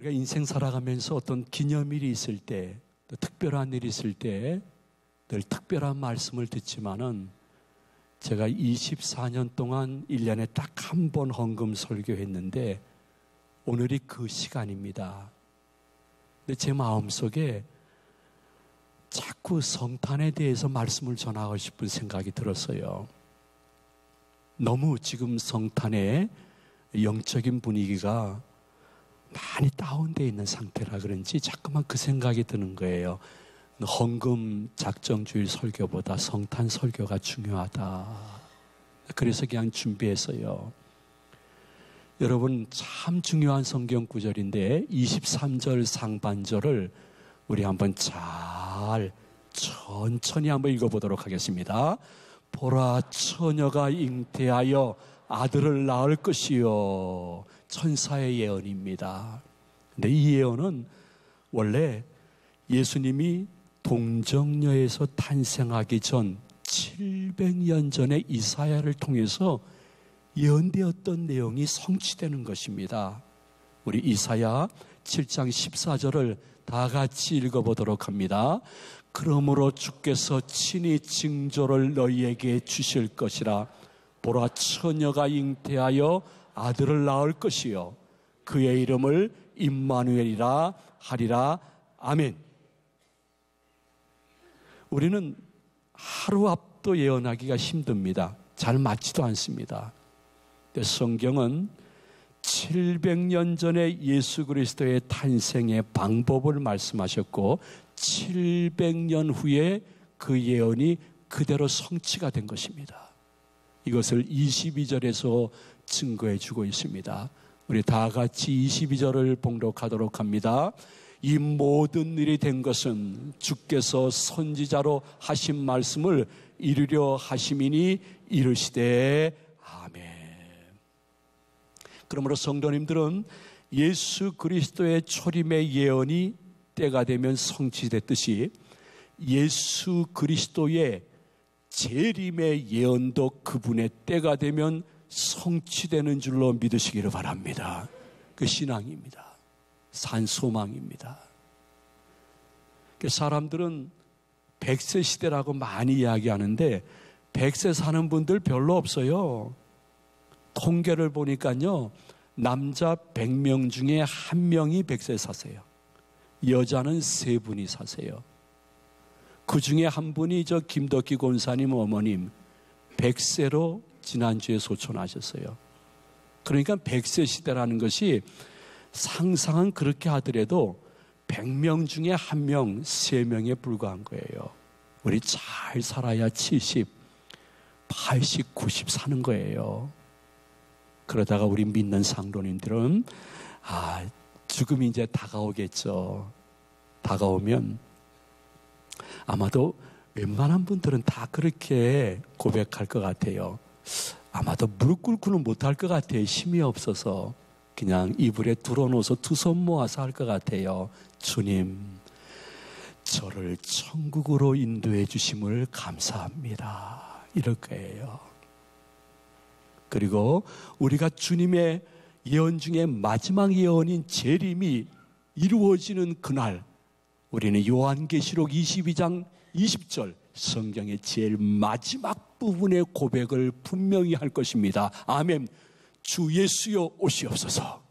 우리가 인생 살아가면서 어떤 기념일이 있을 때, 또 특별한 일이 있을 때 늘 특별한 말씀을 듣지만은 제가 24년 동안 1년에 딱 한 번 헌금 설교했는데 오늘이 그 시간입니다. 근데 제 마음속에 자꾸 성탄에 대해서 말씀을 전하고 싶은 생각이 들었어요. 너무 지금 성탄의 영적인 분위기가 많이 다운되어 있는 상태라 그런지 자꾸만 그 생각이 드는 거예요. 헌금 작정주일 설교보다 성탄 설교가 중요하다. 그래서 그냥 준비했어요. 여러분, 참 중요한 성경 구절인데 23절 상반절을 우리 한번 천천히 한번 읽어보도록 하겠습니다. 보라, 처녀가 잉태하여 아들을 낳을 것이요. 천사의 예언입니다. 근데 이 예언은 원래 예수님이 동정녀에서 탄생하기 전 700년 전에 이사야를 통해서 예언되었던 내용이 성취되는 것입니다. 우리 이사야 7장 14절을 다 같이 읽어보도록 합니다. 그러므로 주께서 친히 징조를 너희에게 주실 것이라. 보라, 처녀가 잉태하여 아들을 낳을 것이요 그의 이름을 임마누엘이라 하리라. 아멘. 우리는 하루 앞도 예언하기가 힘듭니다. 잘 맞지도 않습니다. 근데 성경은 700년 전에 예수 그리스도의 탄생의 방법을 말씀하셨고 700년 후에 그 예언이 그대로 성취가 된 것입니다. 이것을 22절에서 증거해 주고 있습니다. 우리 다 같이 22절을 봉독하도록 합니다. 이 모든 일이 된 것은 주께서 선지자로 하신 말씀을 이루려 하심이니 이르시되 아멘. 그러므로 성도님들은 예수 그리스도의 초림의 예언이 때가 되면 성취됐듯이 예수 그리스도의 재림의 예언도 그분의 때가 되면 성취되는 줄로 믿으시기를 바랍니다. 그 신앙입니다. 산소망입니다. 사람들은 100세 시대라고 많이 이야기하는데 100세 사는 분들 별로 없어요. 통계를 보니까요, 남자 100명 중에 1명이 100세 사세요. 여자는 3분이 사세요. 그 중에 한 분이 저 김덕기 권사님 어머님 100세로 지난주에 소천하셨어요. 그러니까 100세 시대라는 것이 상상은 그렇게 하더라도 100명 중에 1명, 3명에 불과한 거예요. 우리 잘 살아야 70, 80, 90 사는 거예요. 그러다가 우리 믿는 상도님들은 죽음이 이제 다가오겠죠. 다가오면 아마도 웬만한 분들은 다 그렇게 고백할 것 같아요. 아마도 무릎 꿇고는 못할 것 같아요. 힘이 없어서. 그냥 이불에 들어놓아서 두 손 모아서 할 것 같아요. 주님, 저를 천국으로 인도해 주심을 감사합니다. 이럴 거예요. 그리고 우리가 주님의 예언 중에 마지막 예언인 재림이 이루어지는 그날, 우리는 요한계시록 22장 20절 성경의 제일 마지막 부분의 고백을 분명히 할 것입니다. 아멘. 주 예수여 오시옵소서.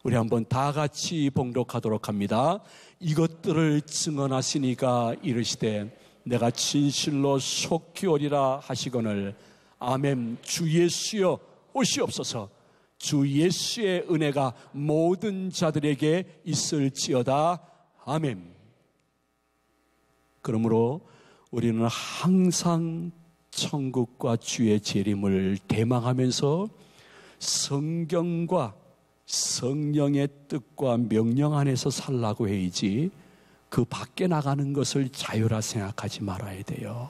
우리 한번 다 같이 봉독하도록 합니다. 이것들을 증언하시니가 이르시되 내가 진실로 속히 오리라 하시거늘 아멘. 주 예수여 오시옵소서. 주 예수의 은혜가 모든 자들에게 있을지어다. 아멘. 그러므로 우리는 항상 천국과 주의 재림을 대망하면서 성경과 성령의 뜻과 명령 안에서 살라고 해야지 그 밖에 나가는 것을 자유라 생각하지 말아야 돼요.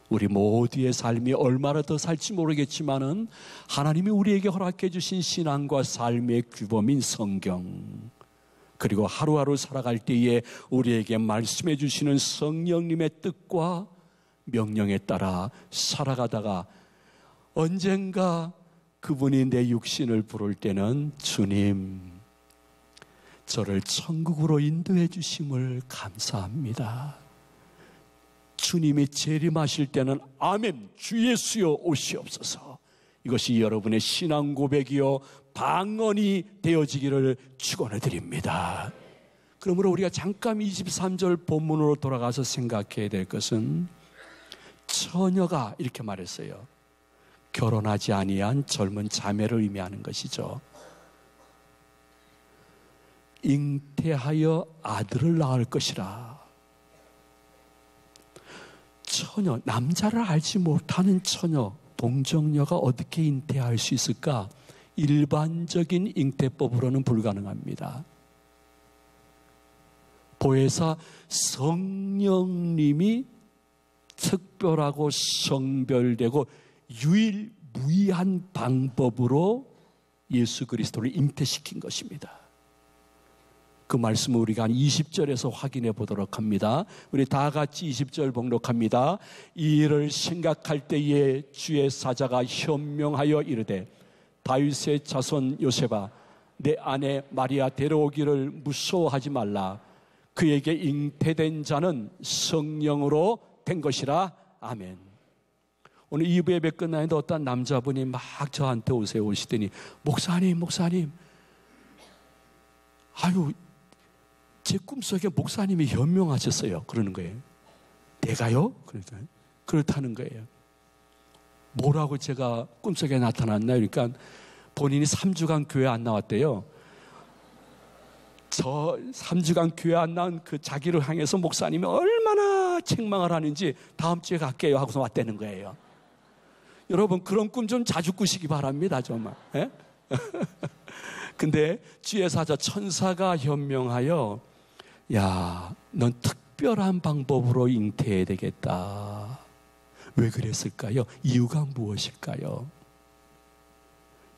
우리 모두의 삶이 얼마나 더 살지 모르겠지만은 하나님이 우리에게 허락해 주신 신앙과 삶의 규범인 성경, 그리고 하루하루 살아갈 때에 우리에게 말씀해 주시는 성령님의 뜻과 명령에 따라 살아가다가 언젠가 그분이 내 육신을 부를 때는 주님, 저를 천국으로 인도해 주심을 감사합니다. 주님이 재림하실 때는 아멘, 주 예수여 오시옵소서. 이것이 여러분의 신앙 고백이요 방언이 되어지기를 축원해 드립니다. 그러므로 우리가 잠깐 23절 본문으로 돌아가서 생각해야 될 것은, 처녀가 이렇게 말했어요. 결혼하지 아니한 젊은 자매를 의미하는 것이죠. 잉태하여 아들을 낳을 것이라. 처녀, 남자를 알지 못하는 처녀, 동정녀가 어떻게 잉태할 수 있을까? 일반적인 잉태법으로는 불가능합니다. 보혜사 성령님이 특별하고 성별되고 유일무이한 방법으로 예수 그리스도를 잉태시킨 것입니다. 그 말씀을 우리가 한 20절에서 확인해 보도록 합니다. 우리 다 같이 20절 봉독합니다. 이 일을 생각할 때에 주의 사자가 현명하여 이르되, 다윗의 자손 요셉아, 내 아내 마리아 데려오기를 무서워하지 말라. 그에게 잉태된 자는 성령으로 된 것이라. 아멘. 오늘 2부 예배 끝나는데 어떤 남자분이 막 저한테 오시더니, 목사님, 아유, 제 꿈속에 목사님이 현명하셨어요. 그러는 거예요. 내가요? 그렇다는 거예요. 뭐라고 제가 꿈속에 나타났나요? 그러니까 본인이 3주간 교회 안 나왔대요. 저 3주간 교회 안 나온 그 자기를 향해서 목사님이 얼마나 책망을 하는지 다음 주에 갈게요 하고서 왔다는 거예요. 여러분, 그런 꿈 좀 자주 꾸시기 바랍니다. 정말. 예? 근데 주의 사자 천사가 현명하여, 야, 넌 특별한 방법으로 잉태해야 되겠다. 왜 그랬을까요? 이유가 무엇일까요?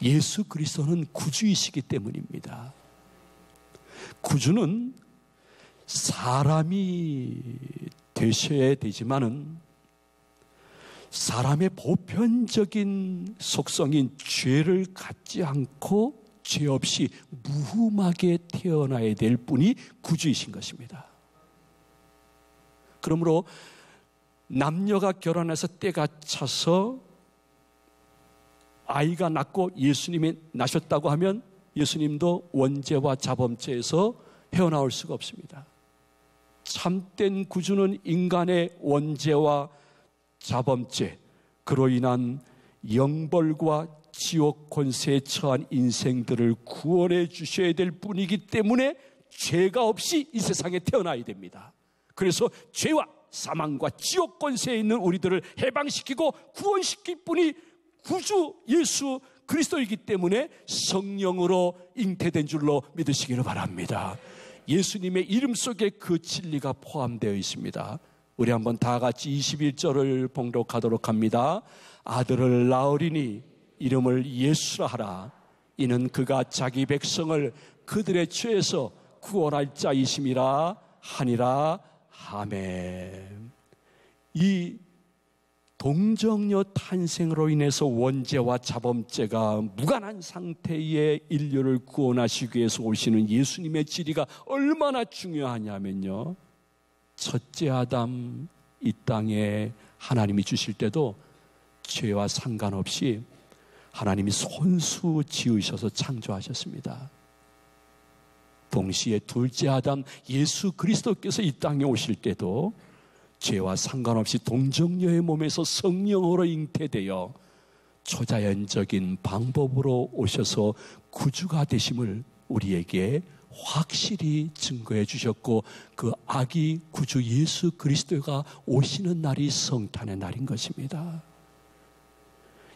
예수 그리스도는 구주이시기 때문입니다. 구주는 사람이 되셔야 되지만은 사람의 보편적인 속성인 죄를 갖지 않고 죄 없이 무흠하게 태어나야 될 분이 구주이신 것입니다. 그러므로 남녀가 결혼해서 때가 차서 아이가 낳고 예수님이 나셨다고 하면 예수님도 원죄와 자범죄에서 헤어나올 수가 없습니다. 참된 구주는 인간의 원죄와 자범죄, 그로 인한 영벌과 지옥 권세에 처한 인생들을 구원해 주셔야 될 분이기 때문에 죄가 없이 이 세상에 태어나야 됩니다. 그래서 죄와 사망과 지옥 권세에 있는 우리들을 해방시키고 구원시킬 분이 구주 예수 그리스도이기 때문에 성령으로 잉태된 줄로 믿으시기를 바랍니다. 예수님의 이름 속에 그 진리가 포함되어 있습니다. 우리 한번 다 같이 21절을 봉독하도록 합니다. 아들을 낳으리니 이름을 예수라 하라. 이는 그가 자기 백성을 그들의 죄에서 구원할 자이심이라 하니라. 아멘. 이 동정녀 탄생으로 인해서 원죄와 자범죄가 무관한 상태의 인류를 구원하시기 위해서 오시는 예수님의 진리가 얼마나 중요하냐면요, 첫째 아담 이 땅에 하나님이 주실 때도 죄와 상관없이 하나님이 손수 지으셔서 창조하셨습니다. 동시에 둘째 아담 예수 그리스도께서 이 땅에 오실 때도 죄와 상관없이 동정녀의 몸에서 성령으로 잉태되어 초자연적인 방법으로 오셔서 구주가 되심을 우리에게 확실히 증거해 주셨고, 그 아기 구주 예수 그리스도가 오시는 날이 성탄의 날인 것입니다.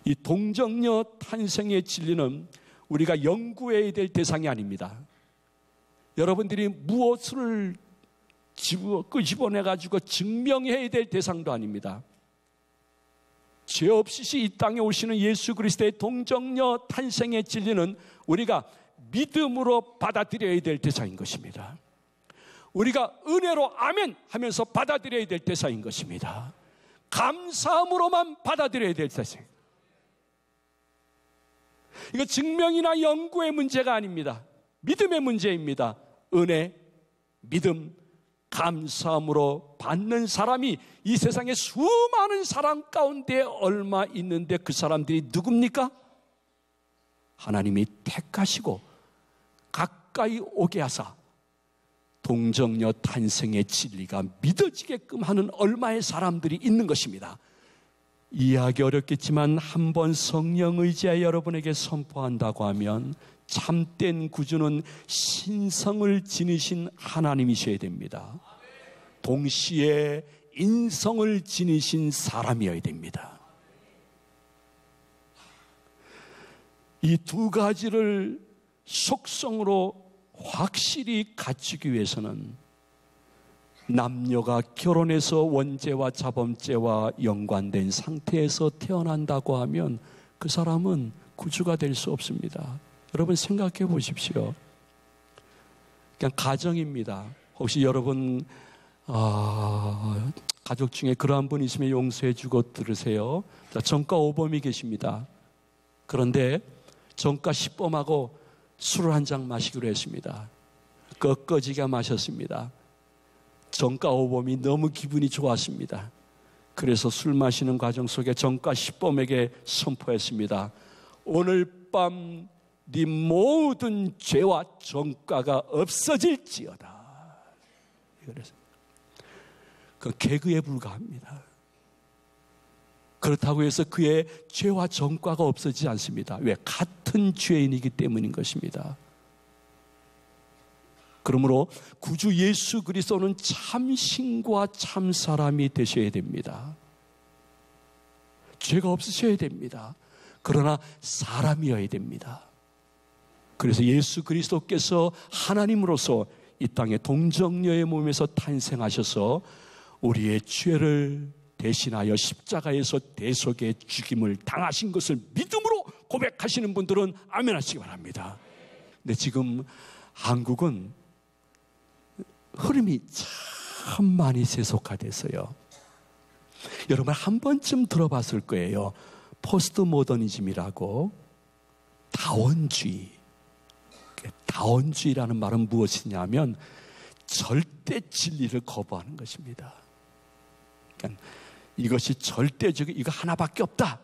이 동정녀 탄생의 진리는 우리가 연구해야 될 대상이 아닙니다. 여러분들이 무엇을 끄집어내가지고 증명해야 될 대상도 아닙니다. 죄 없이 이 땅에 오시는 예수 그리스도의 동정녀 탄생의 진리는 우리가 믿음으로 받아들여야 될 대상인 것입니다. 우리가 은혜로 아멘 하면서 받아들여야 될 대상인 것입니다. 감사함으로만 받아들여야 될 대상. 이거 증명이나 연구의 문제가 아닙니다. 믿음의 문제입니다. 은혜, 믿음, 감사함으로 받는 사람이 이 세상에 수많은 사람 가운데 얼마 있는데 그 사람들이 누굽니까? 하나님이 택하시고 가까이 오게 하사 동정녀 탄생의 진리가 믿어지게끔 하는 얼마의 사람들이 있는 것입니다. 이해하기 어렵겠지만 한번 성령 의지하여 여러분에게 선포한다고 하면 참된 구주는 신성을 지니신 하나님이셔야 됩니다. 동시에 인성을 지니신 사람이어야 됩니다. 이 두 가지를 속성으로 확실히 갖추기 위해서는 남녀가 결혼해서 원죄와 자범죄와 연관된 상태에서 태어난다고 하면 그 사람은 구주가 될 수 없습니다. 여러분 생각해 보십시오. 그냥 가정입니다. 혹시 여러분 가족 중에 그러한 분 있으면 용서해 주고 들으세요. 자, 전과 5범이 계십니다. 그런데 전과 10범하고 술을 한 잔 마시기로 했습니다. 꺾어지게 마셨습니다. 전과 5범이 너무 기분이 좋았습니다. 그래서 술 마시는 과정 속에 전과 10범에게 선포했습니다. 오늘 밤 네 모든 죄와 전과가 없어질지어다. 그래서 그 개그에 불과합니다. 그렇다고 해서 그의 죄와 전과가 없어지지 않습니다. 왜? 같은 죄인이기 때문인 것입니다. 그러므로 구주 예수 그리스도는 참신과 참사람이 되셔야 됩니다. 죄가 없으셔야 됩니다. 그러나 사람이어야 됩니다. 그래서 예수 그리스도께서 하나님으로서 이 땅의 동정녀의 몸에서 탄생하셔서 우리의 죄를 대신하여 십자가에서 대속의 죽임을 당하신 것을 믿음으로 고백하시는 분들은 아멘 하시기 바랍니다. 근데 지금 한국은 흐름이 참 많이 세속화돼서요. 여러분 한 번쯤 들어봤을 거예요. 포스트 모더니즘이라고 다원주의. 다원주의라는 말은 무엇이냐면 절대 진리를 거부하는 것입니다. 그러니까 이것이 절대적인 이거 하나밖에 없다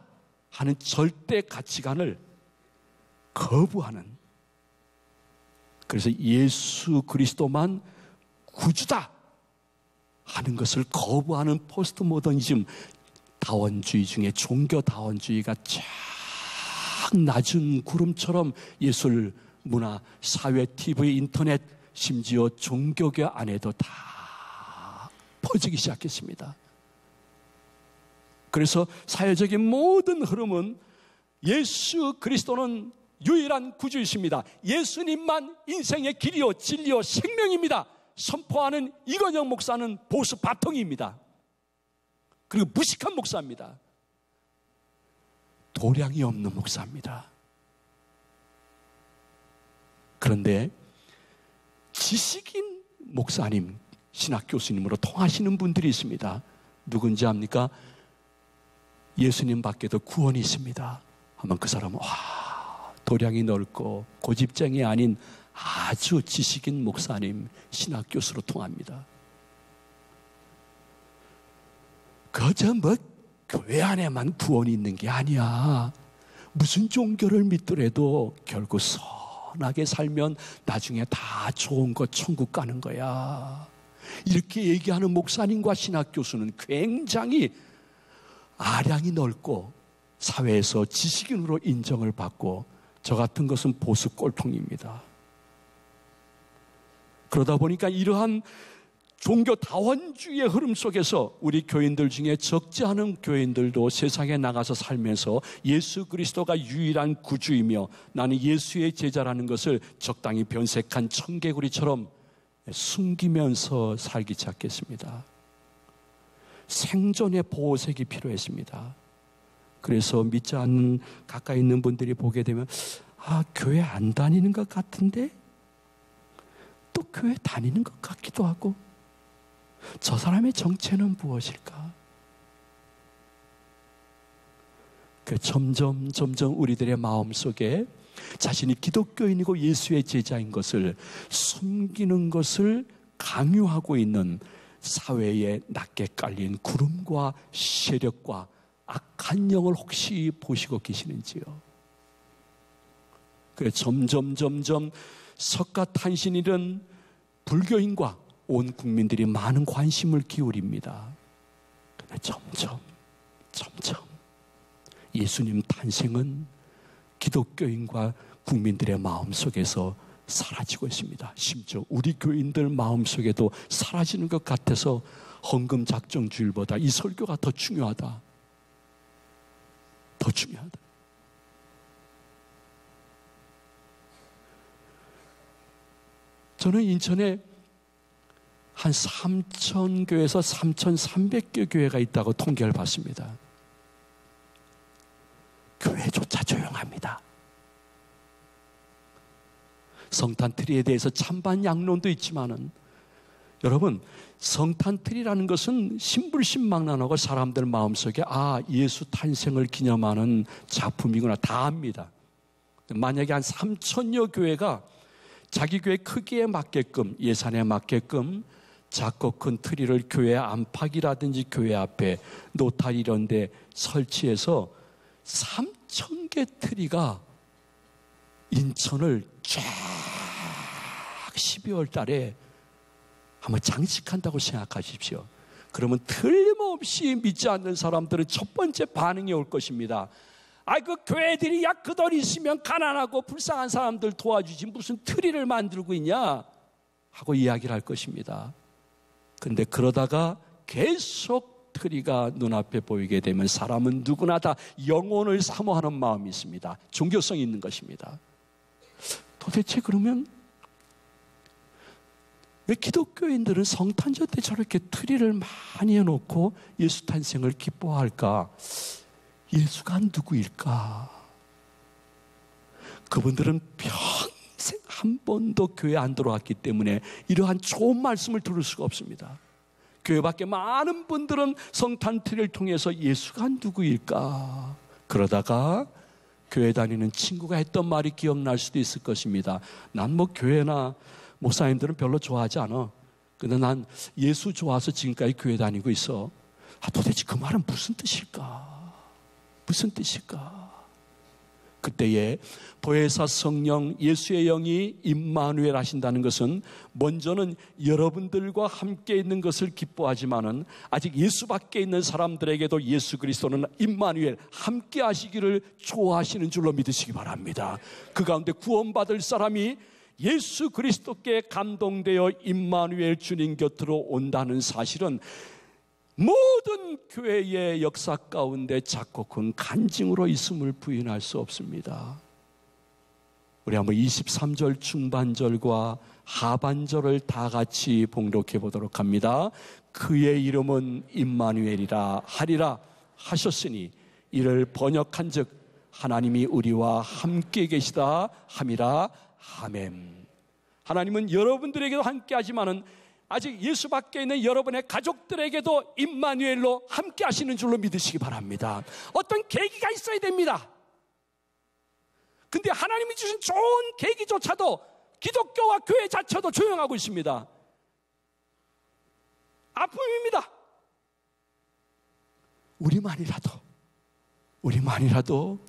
하는 절대 가치관을 거부하는, 그래서 예수 그리스도만 구주다 하는 것을 거부하는 포스트 모더니즘, 다원주의 중에 종교 다원주의가 쫙 낮은 구름처럼 예술, 문화, 사회, TV, 인터넷, 심지어 종교계 안에도 다 퍼지기 시작했습니다. 그래서 사회적인 모든 흐름은 예수 그리스도는 유일한 구주이십니다. 예수님만 인생의 길이요 진리요 생명입니다. 선포하는 이건영 목사는 보수 바통입니다. 그리고 무식한 목사입니다. 도량이 없는 목사입니다. 그런데 지식인 목사님, 신학 교수님으로 통하시는 분들이 있습니다. 누군지 압니까? 예수님 밖에도 구원이 있습니다 하면 그 사람은 도량이 넓고 고집쟁이 아닌 아주 지식인 목사님, 신학 교수로 통합니다. 그저 교회 안에만 구원이 있는 게 아니야. 무슨 종교를 믿더라도 결국 선하게 살면 나중에 다 좋은 거 천국 가는 거야. 이렇게 얘기하는 목사님과 신학 교수는 굉장히 아량이 넓고 사회에서 지식인으로 인정을 받고, 저 같은 것은 보수 꼴통입니다. 그러다 보니까 이러한 종교 다원주의의 흐름 속에서 우리 교인들 중에 적지 않은 교인들도 세상에 나가서 살면서 예수 그리스도가 유일한 구주이며 나는 예수의 제자라는 것을 적당히 변색한 청개구리처럼 숨기면서 살기 시작했습니다. 생존의 보호색이 필요했습니다. 그래서 믿지 않는 가까이 있는 분들이 보게 되면 교회 안 다니는 것 같은데 또 교회 다니는 것 같기도 하고, 저 사람의 정체는 무엇일까? 점점 우리들의 마음속에 자신이 기독교인이고 예수의 제자인 것을 숨기는 것을 강요하고 있는 사회에 낮게 깔린 구름과 세력과 악한 영을 혹시 보시고 계시는지요? 그래 점점 석가탄신일은 불교인과 온 국민들이 많은 관심을 기울입니다. 근데 점점 예수님 탄생은 기독교인과 국민들의 마음속에서 사라지고 있습니다. 심지어 우리 교인들 마음속에도 사라지는 것 같아서 헌금작정주일보다 이 설교가 더 중요하다. 더 중요하다. 저는 인천에 한 3,000교에서 3,300개 교회가 있다고 통계를 받습니다. 교회조차 조용합니다. 성탄트리에 대해서 찬반 양론도 있지만은 여러분, 성탄트리라는 것은 신불신망란하고 사람들 마음속에 예수 탄생을 기념하는 작품이구나 다 압니다. 만약에 한 3,000여 교회가 자기 교회 크기에 맞게끔, 예산에 맞게끔 작고 큰 트리를 교회 안팎이라든지 교회 앞에 노탈 이런 데 설치해서 3,000개 트리가 인천을 쫙 12월 달에 한번 장식한다고 생각하십시오. 그러면 틀림없이 믿지 않는 사람들은 첫 번째 반응이 올 것입니다. 그 교회들이 그 돈 있으면 가난하고 불쌍한 사람들 도와주지 무슨 트리를 만들고 있냐 하고 이야기를 할 것입니다. 그런데 그러다가 계속 트리가 눈앞에 보이게 되면 사람은 누구나 다 영혼을 사모하는 마음이 있습니다. 종교성이 있는 것입니다. 도대체 그러면 왜 기독교인들은 성탄절 때 저렇게 트리를 많이 해놓고 예수 탄생을 기뻐할까? 예수가 누구일까? 그분들은 평생 한 번도 교회 안 들어왔기 때문에 이러한 좋은 말씀을 들을 수가 없습니다. 교회 밖에 많은 분들은 성탄트리를 통해서 예수가 누구일까? 그러다가 교회 다니는 친구가 했던 말이 기억날 수도 있을 것입니다. 난 교회나 목사님들은 별로 좋아하지 않아. 근데 난 예수 좋아서 지금까지 교회 다니고 있어. 도대체 그 말은 무슨 뜻일까? 무슨 뜻일까? 그때에 보혜사 성령 예수의 영이 임마누엘 하신다는 것은 먼저는 여러분들과 함께 있는 것을 기뻐하지만은 아직 예수 밖에 있는 사람들에게도 예수 그리스도는 임마누엘 함께 하시기를 좋아하시는 줄로 믿으시기 바랍니다. 그 가운데 구원받을 사람이 예수 그리스도께 감동되어 임마누엘 주님 곁으로 온다는 사실은 모든 교회의 역사 가운데 작고 큰 간증으로 있음을 부인할 수 없습니다. 우리 한번 23절 중반절과 하반절을 다 같이 봉독해 보도록 합니다. 그의 이름은 임마누엘이라 하리라 하셨으니 이를 번역한 즉 하나님이 우리와 함께 계시다 함이라. 아멘. 하나님은 여러분들에게도 함께 하지만은 아직 예수 밖에 있는 여러분의 가족들에게도 임마누엘로 함께 하시는 줄로 믿으시기 바랍니다. 어떤 계기가 있어야 됩니다. 근데 하나님이 주신 좋은 계기조차도 기독교와 교회 자체도 조용하고 있습니다. 아픔입니다. 우리만이라도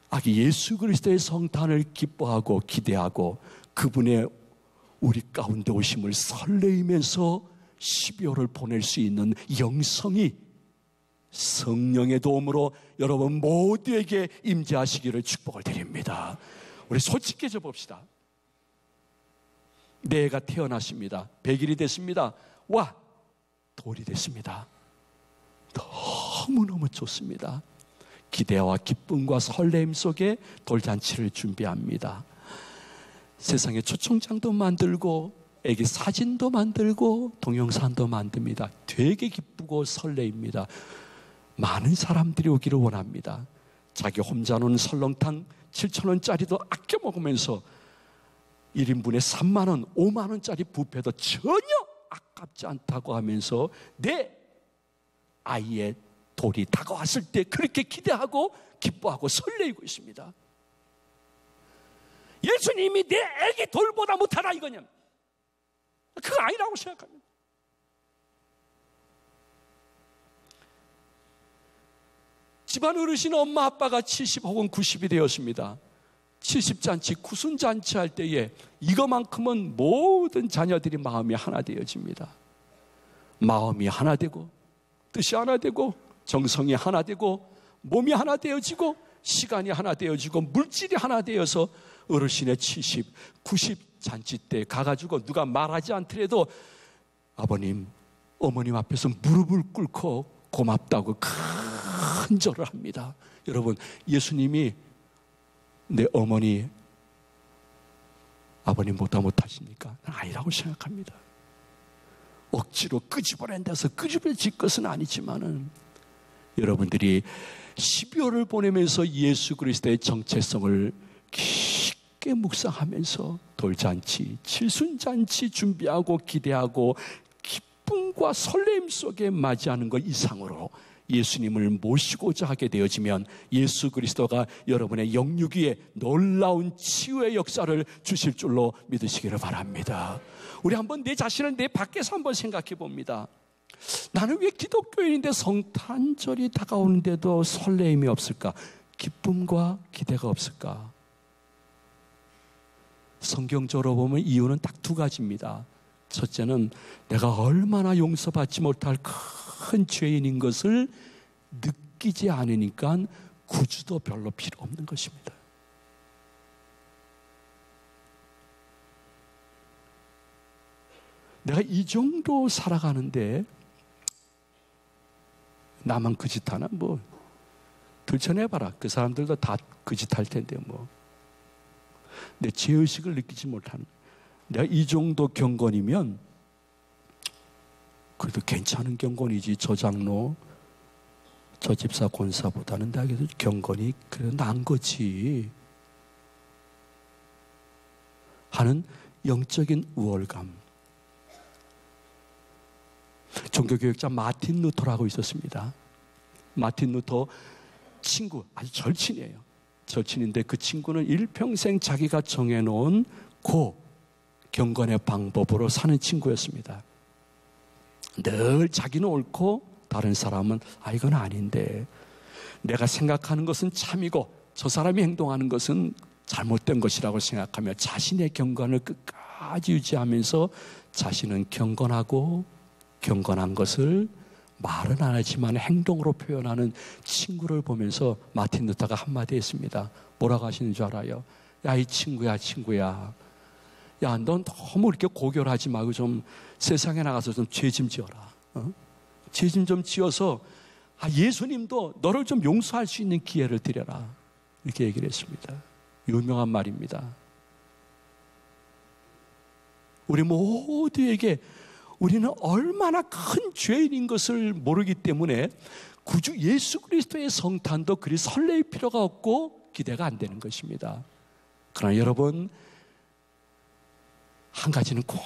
아기 예수 그리스도의 성탄을 기뻐하고 기대하고 그분의 우리 가운데 오심을 설레이면서 12월을 보낼 수 있는 영성이 성령의 도움으로 여러분 모두에게 임재하시기를 축복을 드립니다. 우리 솔직해져 봅시다. 내 애가 태어났습니다. 100일이 됐습니다. 와, 돌이 됐습니다. 너무너무 좋습니다. 기대와 기쁨과 설렘 속에 돌잔치를 준비합니다. 세상에 초청장도 만들고 애기 사진도 만들고 동영상도 만듭니다. 되게 기쁘고 설레입니다. 많은 사람들이 오기를 원합니다. 자기 혼자 노는 설렁탕 7,000원짜리도 아껴 먹으면서 1인분에 3만원, 5만원짜리 뷔페도 전혀 아깝지 않다고 하면서 내 아이의 돌이 다가왔을 때 그렇게 기대하고 기뻐하고 설레이고 있습니다. 예수님이 내 애기 돌보다 못하다 이거냐? 그거 아니라고 생각합니다. 집안 어르신 엄마 아빠가 70 혹은 90이 되었습니다. 70잔치, 90잔치 할 때에 이거만큼은 모든 자녀들이 마음이 하나 되어집니다. 마음이 하나 되고 뜻이 하나 되고 정성이 하나 되고 몸이 하나 되어지고 시간이 하나 되어지고 물질이 하나 되어서 어르신의 70, 90 잔치 때 가가지고 누가 말하지 않더라도 아버님, 어머님 앞에서 무릎을 꿇고 고맙다고 큰 절을 합니다. 여러분, 예수님이 내 어머니, 아버님보다 못하십니까? 아니라고 생각합니다. 억지로 끄집어낸 데서 끄집어질 것은 아니지만은 여러분들이 12월을 보내면서 예수 그리스도의 정체성을 깊게 묵상하면서 돌잔치, 칠순잔치 준비하고 기대하고 기쁨과 설렘 속에 맞이하는 것 이상으로 예수님을 모시고자 하게 되어지면 예수 그리스도가 여러분의 영육 위에 놀라운 치유의 역사를 주실 줄로 믿으시기를 바랍니다. 우리 한번 내 자신을 내 밖에서 한번 생각해 봅니다. 나는 왜 기독교인인데 성탄절이 다가오는데도 설레임이 없을까? 기쁨과 기대가 없을까? 성경적으로 보면 이유는 딱 두 가지입니다. 첫째는 내가 얼마나 용서받지 못할 큰 죄인인 것을 느끼지 않으니까 구주도 별로 필요 없는 것입니다. 내가 이 정도 살아가는데 나만 그 짓 하나? 뭐 들춰내봐라. 그 사람들도 다 그 짓 할 텐데 뭐. 내 죄의식을 느끼지 못하는, 내가 이 정도 경건이면 그래도 괜찮은 경건이지, 저 장로, 저 집사 권사보다는 내가 그래도 경건이 그래도 나은 거지 하는 영적인 우월감. 종교교육자 마틴 루터라고 있었습니다. 마틴 루터 친구, 아주 절친이에요. 절친인데 그 친구는 일평생 자기가 정해놓은 경건의 방법으로 사는 친구였습니다. 늘 자기는 옳고 다른 사람은 이건 아닌데, 내가 생각하는 것은 참이고 저 사람이 행동하는 것은 잘못된 것이라고 생각하며 자신의 경건을 끝까지 유지하면서 자신은 경건하고 경건한 것을 말은 안 하지만 행동으로 표현하는 친구를 보면서 마틴 루터가 한마디 했습니다. 뭐라고 하시는 줄 알아요? 야, 이 친구야, 야, 넌 너무 이렇게 고결하지 말고 좀 세상에 나가서 좀 죄 좀 지어라. 죄 좀 지어서 예수님도 너를 좀 용서할 수 있는 기회를 드려라. 이렇게 얘기를 했습니다. 유명한 말입니다. 우리 모두에게 우리는 얼마나 큰 죄인인 것을 모르기 때문에 구주 예수 그리스도의 성탄도 그리 설레일 필요가 없고 기대가 안 되는 것입니다. 그러나 여러분, 한 가지는 꼭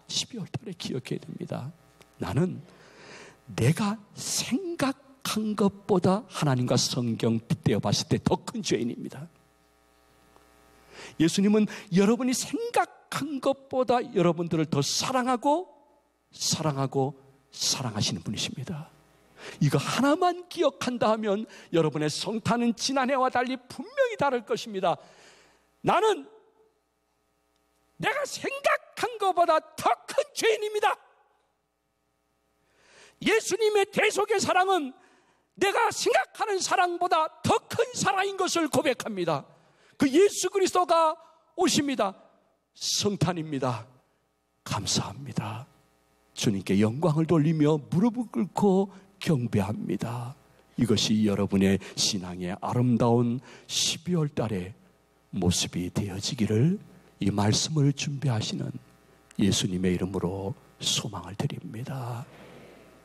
12월 달에 기억해야 됩니다. 나는 내가 생각한 것보다 하나님과 성경 빗대어 봤을 때 더 큰 죄인입니다. 예수님은 여러분이 생각한 것보다 여러분들을 더 사랑하고 사랑하시는 분이십니다. 이거 하나만 기억한다 하면 여러분의 성탄은 지난해와 달리 분명히 다를 것입니다. 나는 내가 생각한 것보다 더 큰 죄인입니다. 예수님의 대속의 사랑은 내가 생각하는 사랑보다 더 큰 사랑인 것을 고백합니다. 그 예수 그리스도가 오십니다. 성탄입니다. 감사합니다. 주님께 영광을 돌리며 무릎을 꿇고 경배합니다. 이것이 여러분의 신앙의 아름다운 12월 달의 모습이 되어지기를 이 말씀을 준비하시는 예수님의 이름으로 소망을 드립니다.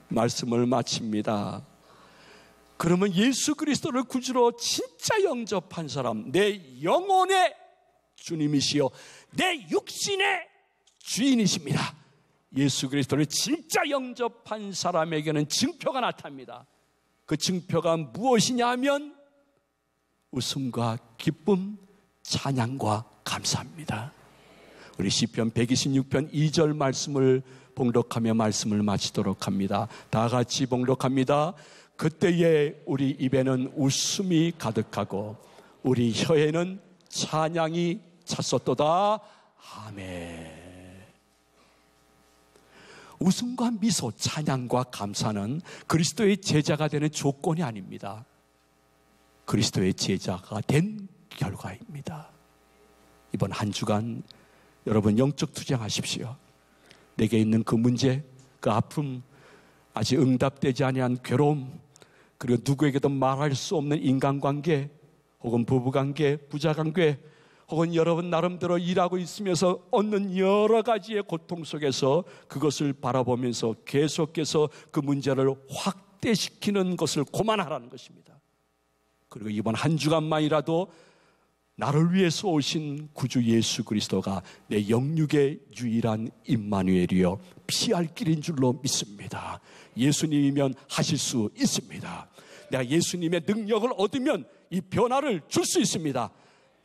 말씀을 마칩니다. 그러면 예수 그리스도를 구주로 진짜 영접한 사람, 내 영혼의 주님이시요 내 육신의 주인이십니다. 예수 그리스도를 진짜 영접한 사람에게는 증표가 나타납니다. 그 증표가 무엇이냐 하면 웃음과 기쁨, 찬양과 감사합니다. 우리 시편 126편 2절 말씀을 봉독하며 말씀을 마치도록 합니다. 다 같이 봉독합니다. 그때에 우리 입에는 웃음이 가득하고 우리 혀에는 찬양이 찼었도다. 아멘. 웃음과 미소, 찬양과 감사는 그리스도의 제자가 되는 조건이 아닙니다. 그리스도의 제자가 된 결과입니다. 이번 한 주간 여러분 영적 투쟁하십시오. 내게 있는 그 문제, 그 아픔, 아직 응답되지 아니한 괴로움, 그리고 누구에게도 말할 수 없는 인간관계, 혹은 부부관계, 부자관계, 혹은 여러분 나름대로 일하고 있으면서 얻는 여러 가지의 고통 속에서 그것을 바라보면서 계속해서 그 문제를 확대시키는 것을 고만하라는 것입니다. 그리고 이번 한 주간만이라도 나를 위해서 오신 구주 예수 그리스도가 내 영육의 유일한 임마누엘이요 피할 길인 줄로 믿습니다. 예수님이면 하실 수 있습니다. 내가 예수님의 능력을 얻으면 이 변화를 줄 수 있습니다.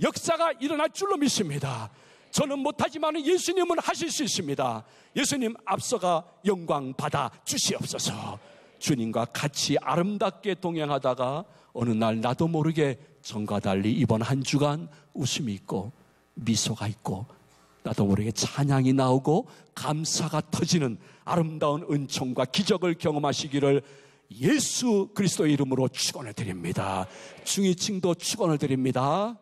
역사가 일어날 줄로 믿습니다. 저는 못하지만 예수님은 하실 수 있습니다. 예수님 앞서가 영광 받아 주시옵소서. 주님과 같이 아름답게 동행하다가 어느 날 나도 모르게 전과 달리 이번 한 주간 웃음이 있고 미소가 있고 나도 모르게 찬양이 나오고 감사가 터지는 아름다운 은총과 기적을 경험하시기를 예수 그리스도의 이름으로 축원을 드립니다. 중위층도 축원을 드립니다.